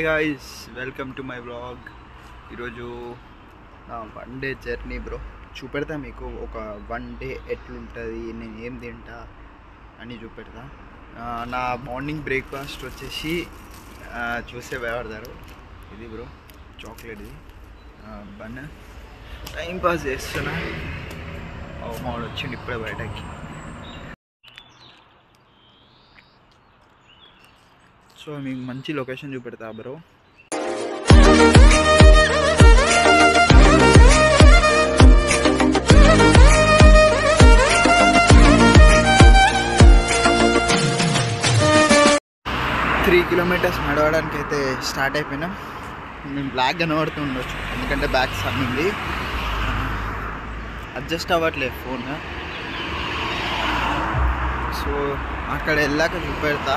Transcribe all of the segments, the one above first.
guys, welcome to my vlog. ఈరోజు నా one day journey bro చూపెడతా మీకు. ఒక వన్ డే ఎట్లుంటుంది, నేను ఏం తింటా అని చూపెడతా. నా మార్నింగ్ బ్రేక్ఫాస్ట్ వచ్చేసి చూసే వాడతారు ఇది బ్రో, చాక్లెట్ ఇది బన్. టైం పాస్ చేస్తున్నా. మావాడు వచ్చిండు ఇప్పుడే బయటకి. సో మీకు మంచి లొకేషన్ చూపెడతా బ్రో. త్రీ కిలోమీటర్స్ నడవడానికి అయితే స్టార్ట్ అయిపోయినాం. మేము బ్లాక్ కనబడుతూ ఉండొచ్చు ఎందుకంటే బ్యాక్ సన్ ఉంది, అడ్జస్ట్ అవ్వట్లేదు ఫోన్. సో అక్కడ వెళ్ళాక చూపెడతా.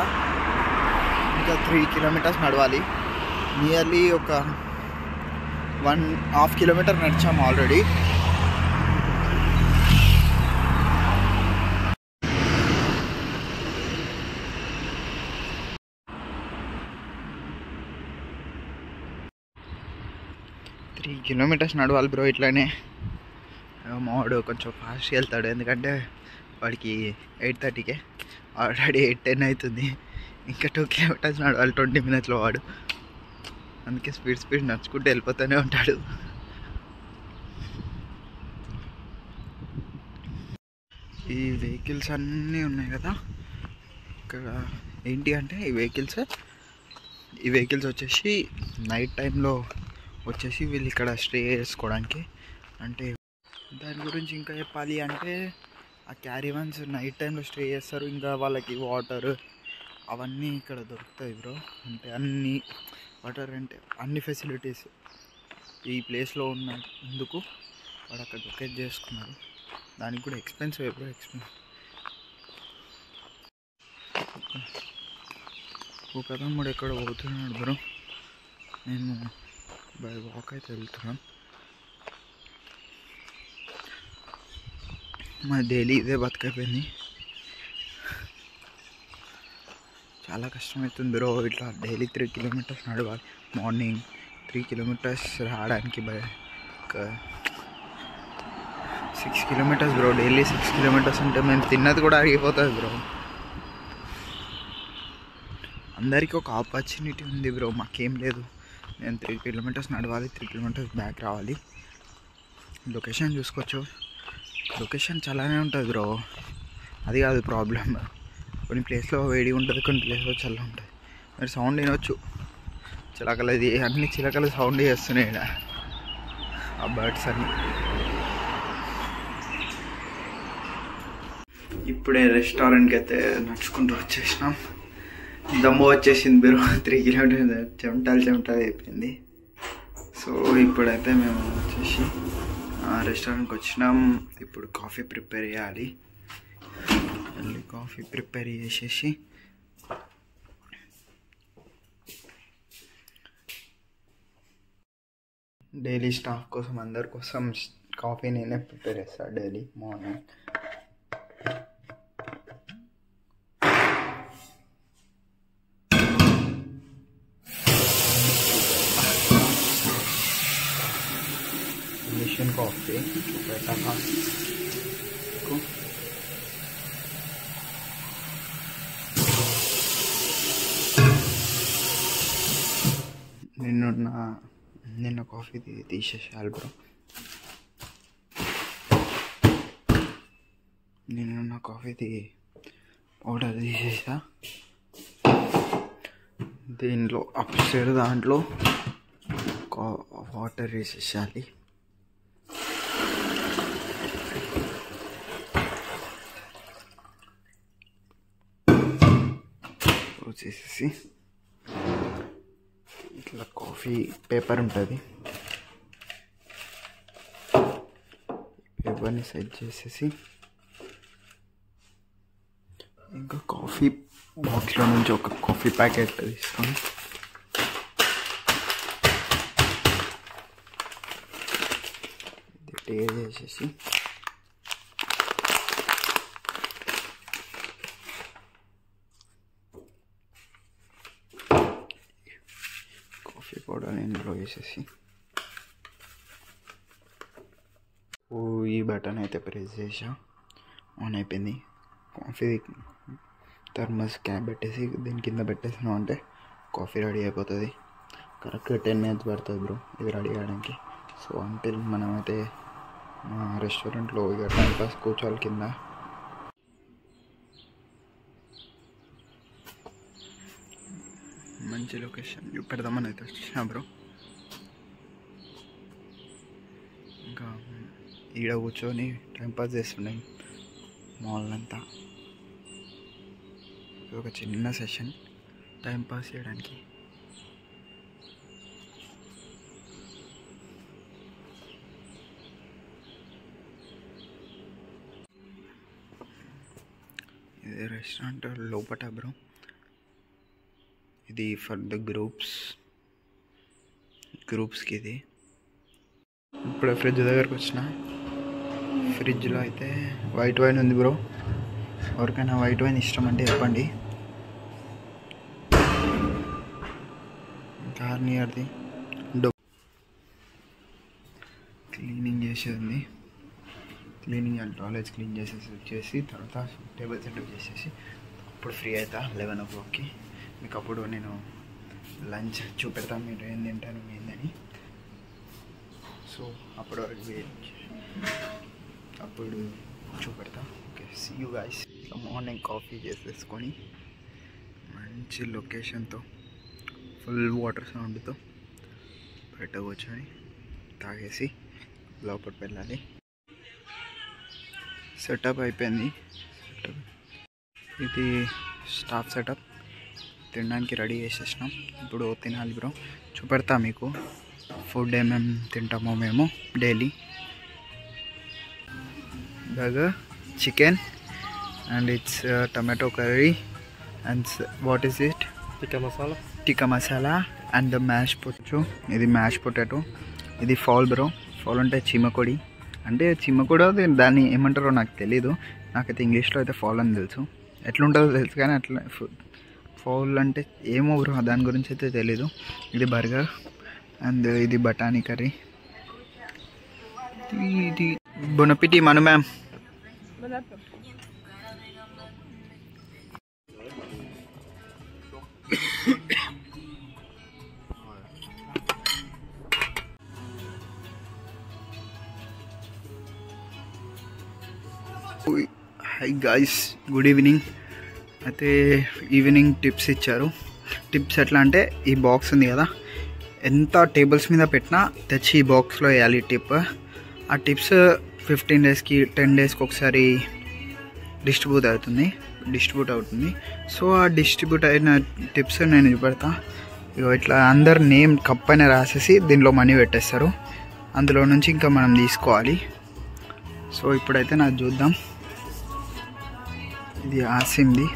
ఇంకా 3 కిలోమీటర్స్ నడవాలి. నియర్లీ ఒక 1.5 కిలోమీటర్ నడిచాము ఆల్రెడీ. నడవాలి బ్రో ఇట్లానే. మావాడు కొంచెం ఫాస్ట్గా వెళ్తాడు ఎందుకంటే వాడికి 8:30కే, ఆల్రెడీ 8:10 అవుతుంది. ఇంకా 2 కిలోమీటర్స్ నడవాలి 20 మినిట్స్లో వాడు. అందుకే స్పీడ్ నడుచుకుంటూ వెళ్ళిపోతూనే ఉంటాడు. ఈ వెహికల్స్ అన్నీ ఉన్నాయి కదా ఇక్కడ. ఏంటి అంటే ఈ వెహికల్స్ వచ్చేసి నైట్ టైంలో వచ్చేసి వీళ్ళు ఇక్కడ స్టే చేసుకోవడానికి. అంటే దాని గురించి ఇంకా చెప్పాలి అంటే ఆ క్యారీవన్స్ నైట్ టైంలో స్టే చేస్తారు. ఇంకా వాళ్ళకి వాటర్ అవన్నీ ఇక్కడ దొరుకుతాయి బ్రో. అంటే అన్ని వాటర్ అంటే అన్ని ఫెసిలిటీస్ ఈ ప్లేస్లో ఉన్నందుకు వాడు అక్కడ లొకేట్ చేసుకున్నారు. దానికి కూడా ఎక్స్పెన్సివ్ బ్రో. ఒక తమ్ముడు ఎక్కడ పోతున్నాడు బ్రో. నేను బై వాక్ అయితే వెళ్తున్నాను. మా డైలీ ఇదే బతుకైపోయింది. చాలా కష్టమవుతుంది బ్రో. ఇట్లా డైలీ 3 కిలోమీటర్స్ నడవాలి. మార్నింగ్ 3 కిలోమీటర్స్ రావడానికి ఒక 6 కిలోమీటర్స్ బ్రో. డైలీ 6 కిలోమీటర్స్ అంటే మేము తిన్నది కూడా అరిగిపోతుంది బ్రో. అందరికీ ఒక ఆపర్చునిటీ ఉంది బ్రో, మాకేం లేదు. నేను 3 కిలోమీటర్స్ నడవాలి, 3 కిలోమీటర్స్ బ్యాక్ రావాలి. లొకేషన్ చూసుకోవచ్చు. లొకేషన్ చాలానే ఉంటుంది బ్రో, అది కాదు ప్రాబ్లం. కొన్ని ప్లేస్లో వేడి ఉంటుంది, కొన్ని ప్లేస్లో చల్ల ఉంటుంది. మీరు సౌండ్ వినొచ్చు, చిలకలు. ఇది అన్ని చిలకలు సౌండ్ చేస్తున్నాయి ఇక్కడ, ఆ బర్డ్స్ అన్నీ. ఇప్పుడే రెస్టారెంట్కి అయితే నడుచుకుంటూ వచ్చేసినాం. దమ్ము వచ్చేసింది బ్రో. 3 కిలోమీటర్స్ చెమటలు అయిపోయింది. సో ఇప్పుడైతే మేము వచ్చేసి రెస్టారెంట్కి వచ్చినాం. ఇప్పుడు కాఫీ ప్రిపేర్ చేయాలి. వెళ్ళి కాఫీ ప్రిపేర్ చేసేసి డైలీ స్టాఫ్ కోసం, అందరి కోసం కాఫీ నేనే ప్రిపేర్ చేస్తాను డైలీ మార్నింగ్. మిషన్ కాఫీ పెట్టాను. నిన్న కాఫీ తీసేసేయాలి బ్రో. నిన్న కాఫీ పౌడర్ తీసేసా. దీంట్లో అప్స్టైర్ దాంట్లో వాటర్ వేసేసేయాలి. వచ్చేసేసి ఇట్లా కాఫీ పేపర్ ఉంటుంది, పేపర్ని సెట్ చేసేసి ఇంకా కాఫీ బాక్స్లో నుంచి ఒక కాఫీ ప్యాకెట్ తీసుకొని టేర్ చేసేసి చేసేసి ఈ బటన్ అయితే ప్రెస్ చేసా, ఆన్ అయిపోయింది. కాఫీ థర్మస్ క్యాప్ పెట్టేసి దీని కింద పెట్టేసాను అంటే కాఫీ రెడీ అయిపోతుంది. కరెక్ట్గా 10 minutes పడుతుంది బ్రో ఇది రెడీ అవ్వడానికి. సో అంటిల్ మనమైతే మా రెస్టారెంట్లో ఇక టైంపాస్ కూర్చోవాలి కింద. మంచి లొకేషన్ చూపెడదామని అయితే వచ్చినా బ్రో. ఇంకా ఈడ కూర్చొని టైంపాస్ చేస్తున్నాయి మాల్ అంతా. ఒక చిన్న సెషన్ టైంపాస్ చేయడానికి. ఇది రెస్టారెంట్ లోపట బ్రో. ఇది ఫర్ ద గ్రూప్స్కి ఇది. ఇప్పుడు ఫ్రిడ్జ్ దగ్గరకు వచ్చిన. ఫ్రిడ్జ్లో అయితే వైట్ వైన్ ఉంది బ్రో. ఎవరికైనా వైట్ వైన్ ఇష్టం అంటే చెప్పండి. కార్నియర్ది క్లీనింగ్ చేసేది ఉంది. క్లీనింగ్ అండ్ టాయిలెట్స్ క్లీన్ చేసేసి వచ్చేసి తర్వాత టేబుల్ సెటప్ చేసేసి అప్పుడు ఫ్రీ అవుతా 11 o'clockకి. మీకు అప్పుడు నేను లంచ్ చూపెడతాను మీరు ఏం తింటాను ఏందని. సో అప్పుడు చూపెడతా. Okay, see you guys. Morning coffee చేసేసుకొని మంచి లొకేషన్తో ఫుల్ వాటర్ సౌండ్తో బయట కూర్చొని తాగేసి లోపలికి వెళ్ళాలి. సెటప్ అయిపోయింది. ఇది స్టాఫ్ సెటప్. తినడానికి రెడీ చేసేసినాం. ఇప్పుడు తినాలి బ్రో. చూపెడతా మీకు ఫుడ్ ఏమేమి తింటామో మేము daily. Burger, chicken and it's tomato curry and what is it, tikka masala and the mash potato. ఇది మ్యాష్ పొటాటో. ఇది ఫాల్ బ్రో. ఫాల్ అంటే చీమకొడి. అంటే చీమకొడి దాన్ని ఏమంటారో నాకు తెలీదు. నాకైతే ఇంగ్లీష్లో అయితే ఫాల్ అని తెలుసు. ఎట్లుంటుందో తెలుసు కానీ అట్లా ఫౌల్ అంటే ఏమో బ్రో దాని గురించి అయితే తెలీదు. ఇది బర్గర్ అండ్ ఇది బఠానీ కర్రీ. ఇది బొనపిటి మను ma'am. Hi guys, good evening. అయితే ఈవినింగ్ టిప్స్ ఇచ్చారు. టిప్స్ ఎట్లా అంటే ఈ బాక్స్ ఉంది కదా, ఎంత టేబుల్స్ మీద పెట్టినా తెచ్చి ఈ బాక్స్లో వేయాలి టిప్. ఆ టిప్స్ 15 daysకి 10 daysకి ఒకసారి డిస్ట్రిబ్యూట్ అవుతుంది. సో ఆ డిస్ట్రిబ్యూట్ అయిన టిప్స్ నేను చూపెడతా. ఇట్లా అందరు నేమ్ కప్ పైన రాసేసి దీనిలో మనీ పెట్టేస్తారు. అందులో నుంచి ఇంకా మనం తీసుకోవాలి. సో ఇప్పుడైతే నాకు చూద్దాం. ఇది ఆసింది.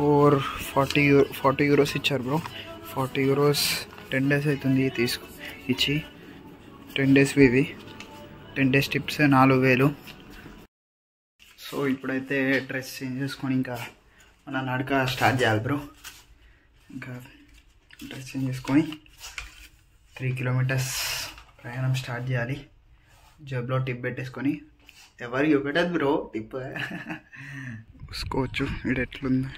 ఓర్ 40 euros ఇచ్చారు బ్రో. 40 euros 10 days అవుతుంది ఇచ్చి. 10 days ఇవి 10 days టిప్స్ 4000. సో ఇప్పుడైతే డ్రెస్ చేంజ్ చేసుకొని ఇంకా మన నడక స్టార్ట్ చేయాలి బ్రో. ఇంకా డ్రెస్ చేంజ్ చేసుకొని 3 kilometers ప్రయాణం స్టార్ట్ చేయాలి. జేబులో టిప్ పెట్టేసుకొని. ఎవరికి ఒకటే బ్రో టిప్ చూసుకోవచ్చు. ఇది ఎట్లుంది.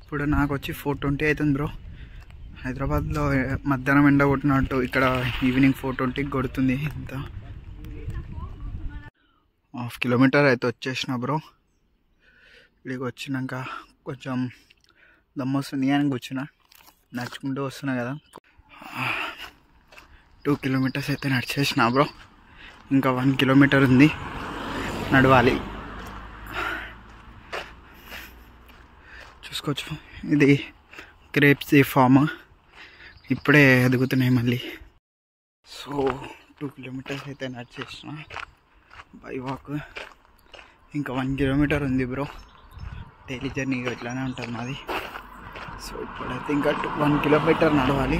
ఇప్పుడు నాకు వచ్చి 4:20 అవుతుంది బ్రో. హైదరాబాద్లో మధ్యాహ్నం ఎండ కొట్టినట్టు ఇక్కడ ఈవినింగ్ 4:20 కొడుతుంది. ఇంత 1/2 kilometer అయితే వచ్చేసిన బ్రో. ఇక్కడికి వచ్చినాక కొంచెం దమ్ము వస్తుంది అని కూర్చున్నా. నడుచుకుంటూ వస్తున్నా కదా. 2 kilometers అయితే నడిచేసిన బ్రో. ఇంకా 1 kilometer ఉంది నడవాలి. చూసుకోవచ్చు. ఇది గ్రేప్స్ ఫామ్ ఇప్పుడే ఎదుగుతున్నాయి మళ్ళీ. సో 2 కిలోమీటర్స్ అయితే నడిచేసిన బై వాక్. ఇంకా 1 కిలోమీటర్ ఉంది బ్రో. డైలీ జర్నీ ఇట్లానే ఉంటుంది మాది. సో ఇప్పుడైతే ఇంకా 1 కిలోమీటర్ నడవాలి.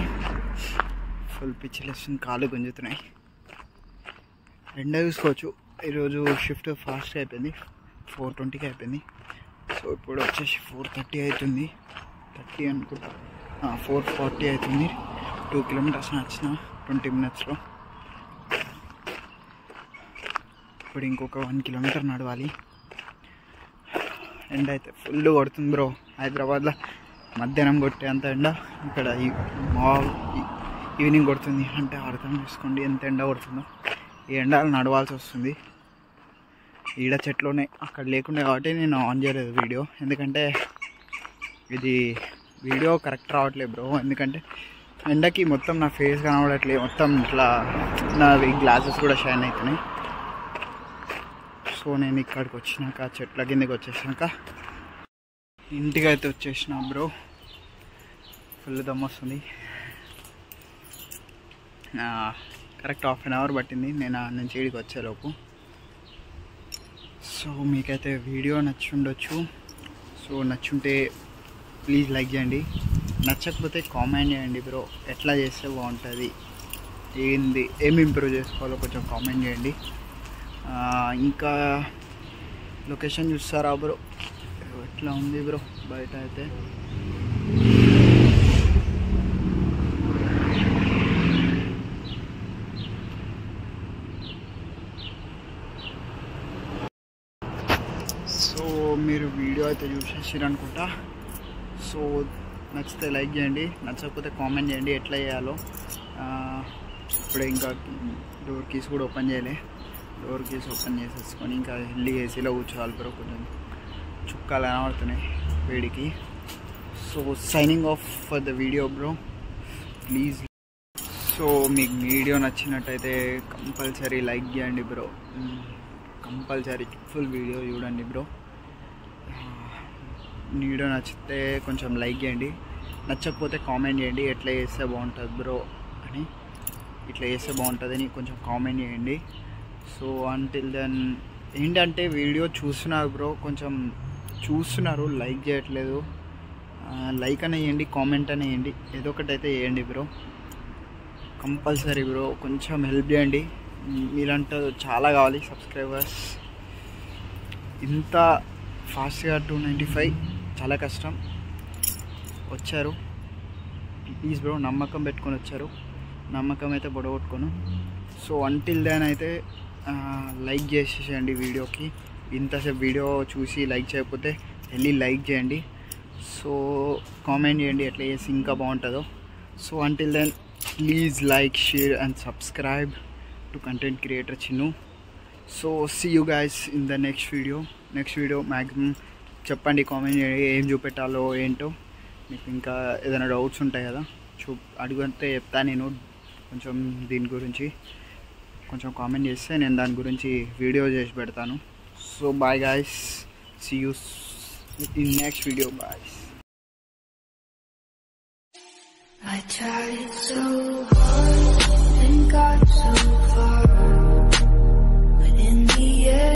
ఫుల్ పిచ్చిలేస్తుంది, కాళ్ళు గుంజుతున్నాయి. ఎండ చూసుకోవచ్చు. ఈరోజు షిఫ్ట్ ఫాస్ట్గా అయిపోయింది, 4:20కి అయిపోయింది. సో ఇప్పుడు వచ్చేసి 4:30 అవుతుంది, 30 అనుకుంటా, 4:40 అవుతుంది. 2 కిలోమీటర్స్ నడిచిన 20 మినిట్స్లో. ఇప్పుడు ఇంకొక 1 కిలోమీటర్ నడవాలి. ఎండ అయితే ఫుల్ కొడుతుంది బ్రో. హైదరాబాద్లో మధ్యాహ్నం కొట్టే అంత ఎండ ఇక్కడ ఈవినింగ్ కొడుతుంది. అంటే అర్థం చేసుకోండి ఎంత ఎండ కొడుతుందో. ఈ ఎండలు నడవాల్సి వస్తుంది. ఈడ చెట్లునే అక్కడ లేకుండా కాబట్టి నేను ఆన్ చేయలేదు వీడియో. ఎందుకంటే ఇది వీడియో కరెక్ట్ రావట్లేదు బ్రో. ఎందుకంటే ఎండకి మొత్తం నా ఫేస్ కనబడట్లేదు, మొత్తం ఇట్లా నా గ్లాసెస్ కూడా షైన్ అవుతున్నాయి. సో నేను ఇక్కడికి వచ్చినాక చెట్ల కిందకి వచ్చేసినాక ఇంటికి అయితే వచ్చేసిన బ్రో. ఫుల్ దమ్ వస్తుంది. కరెక్ట్ 1/2 అవర్ పట్టింది నేను నుంచి ఇక్కడికి వచ్చేలోపు. సో మీకైతే వీడియో నచ్చి ఉండొచ్చు. సో నచ్చుంటే ప్లీజ్ లైక్ చేయండి, నచ్చకపోతే కామెంట్ చేయండి బ్రో. ఎట్లా చేస్తే బాగుంటుంది, ఏమి ఇంప్రూవ్ చేసుకోవాలో కొంచెం కామెంట్ చేయండి. ఇంకా లొకేషన్ చూస్తారా బ్రో, ఎట్లా ఉంది బ్రో బయట అయితే. సో మీరు వీడియో అయితే చూసేసారు అనుకుంటా. సో నచ్చితే లైక్ చేయండి, నచ్చకపోతే కామెంట్ చేయండి ఎట్లా చేయాలో. ఇప్పుడే ఇంకా డోర్ కీస్ కూడా ఓపెన్ చేయలే. డోర్ కీస్ ఓపెన్ చేసేసుకొని ఇంకా వెళ్ళి ఏసీలో కూర్చోవాలి బ్రో. కొంచెం చుక్కాలు కనబడుతున్నాయి వేడికి. So signing off for the video bro please. So మీకు వీడియో నచ్చినట్టయితే కంపల్సరీ లైక్ చేయండి బ్రో. కంపల్సరీ ఫుల్ వీడియో చూడండి బ్రో. వీడియో నచ్చితే కొంచెం లైక్ చేయండి, నచ్చకపోతే కామెంట్ చేయండి ఎట్లా చేస్తే బాగుంటుంది బ్రో అని. ఇట్లా చేస్తే బాగుంటుందని కొంచెం కామెంట్ చేయండి. సో అంటిల్ దెన్ ఏంటంటే వీడియో చూస్తున్నారు బ్రో, కొంచెం చూస్తున్నారు లైక్ చేయట్లేదు. లైక్ అని వేయండి, కామెంట్ అని వేయండి, ఏదో ఒకటి అయితే వేయండి బ్రో కంపల్సరీ బ్రో. కొంచెం హెల్ప్ చేయండి, మీరంటే చాలా కావాలి సబ్స్క్రైబర్స్. ఇంత ఫాస్ట్గా 295 చాలా కష్టం. వచ్చారు ప్లీజ్ బ్రో, నమ్మకం పెట్టుకొని వచ్చారు. నమ్మకం అయితే పొడగొట్టుకోను. సో అంటిల్ దెన్ అయితే లైక్ చేసేసేయండి వీడియోకి. ఇంతసేపు వీడియో చూసి లైక్ చేయకపోతే వెళ్ళి లైక్ చేయండి. సో కామెంట్ చేయండి ఎట్లా చేసి ఇంకా బాగుంటుందో. So until then please like, share and subscribe to content creator Chinnu. So see you guys in the next video. Maximum చెప్పండి, కామెంట్ చేయండి ఏం చూపెట్టాలో ఏంటో. మీకు ఇంకా ఏదైనా డౌట్స్ ఉంటాయి కదా, అడిగితే చెప్తా నేను. కొంచెం దీని గురించి కొంచెం కామెంట్ చేస్తే నేను దాని గురించి వీడియో చేసి పెడతాను. So bye guys, see you in next video. Bye. I tried so hard.